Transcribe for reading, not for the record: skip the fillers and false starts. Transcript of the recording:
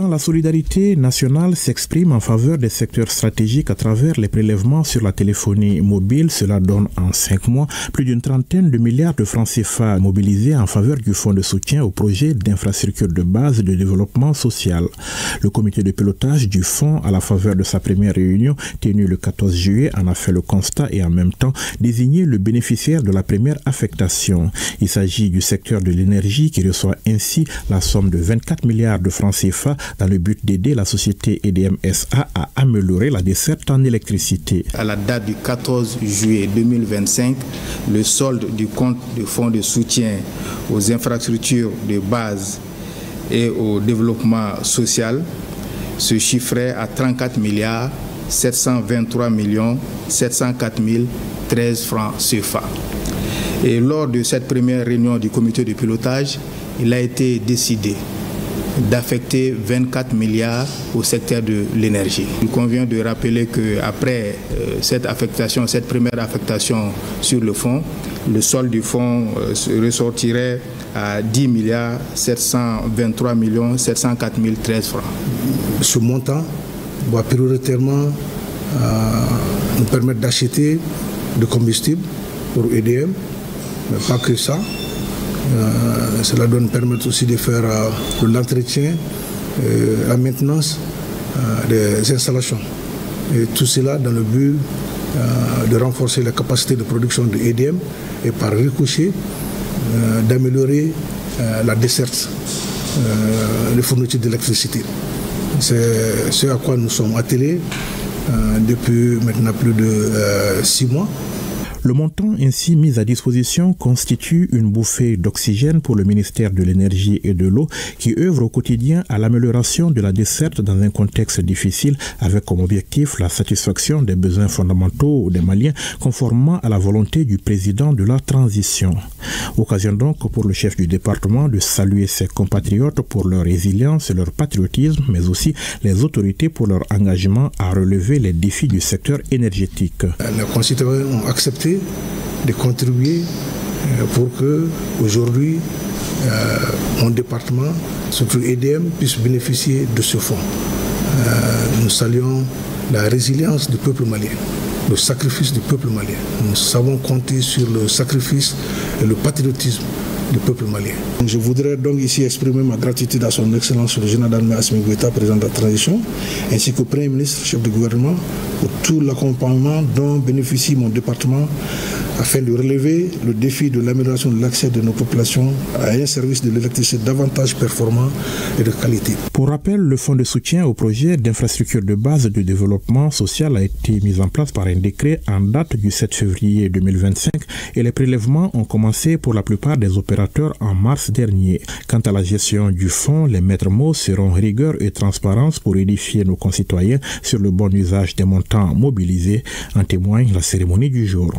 Quand la solidarité nationale s'exprime en faveur des secteurs stratégiques à travers les prélèvements sur la téléphonie mobile, cela donne en 5 mois plus d'une trentaine de milliards de francs CFA mobilisés en faveur du fonds de soutien au projet d'infrastructure de base de développement social. Le comité de pilotage du fonds, à la faveur de sa première réunion tenue le 14 juillet, en a fait le constat et en même temps désigné le bénéficiaire de la première affectation. Il s'agit du secteur de l'énergie qui reçoit ainsi la somme de 24 milliards de francs CFA dans le but d'aider la société EDM SA à améliorer la desserte en électricité. À la date du 14 juillet 2025, le solde du compte du fonds de soutien aux infrastructures de base et au développement social se chiffrait à 34 milliards 723 millions 704 013 francs CFA. Et lors de cette première réunion du comité de pilotage, il a été décidé d'affecter 24 milliards au secteur de l'énergie. Il convient de rappeler qu'après cette première affectation sur le fonds, le solde du fonds ressortirait à 10 milliards 723 millions 704 013 francs. Ce montant va prioritairement nous permettre d'acheter de combustible pour EDM, mais pas que ça. Cela doit nous permettre aussi de faire l'entretien, la maintenance des installations. Et tout cela dans le but de renforcer la capacité de production de EDM et par ricochet d'améliorer la desserte des fournitures d'électricité. C'est ce à quoi nous sommes attelés depuis maintenant plus de 6 mois. Le montant ainsi mis à disposition constitue une bouffée d'oxygène pour le ministère de l'Énergie et de l'Eau qui œuvre au quotidien à l'amélioration de la desserte dans un contexte difficile avec comme objectif la satisfaction des besoins fondamentaux des Maliens conformément à la volonté du président de la transition. Occasion donc pour le chef du département de saluer ses compatriotes pour leur résilience et leur patriotisme, mais aussi les autorités pour leur engagement à relever les défis du secteur énergétique. Les concitoyens ont accepté de contribuer pour que aujourd'hui mon département, surtout EDM, puisse bénéficier de ce fonds. Nous saluons la résilience du peuple malien, le sacrifice du peuple malien. Nous savons compter sur le sacrifice et le patriotisme du peuple malien. Je voudrais donc ici exprimer ma gratitude à son Excellence le général d'armée Assimi Goïta, président de la transition, ainsi qu'au Premier ministre, chef du gouvernement, pour tout l'accompagnement dont bénéficie mon département afin de relever le défi de l'amélioration de l'accès de nos populations à un service de l'électricité davantage performant et de qualité. Pour rappel, le fonds de soutien au projet d'infrastructure de base de développement social a été mis en place par un décret en date du 7 février 2025 et les prélèvements ont commencé pour la plupart des opérateurs en mars dernier. Quant à la gestion du fonds, les maîtres mots seront rigueur et transparence pour édifier nos concitoyens sur le bon usage des montants mobilisés, en témoigne la cérémonie du jour.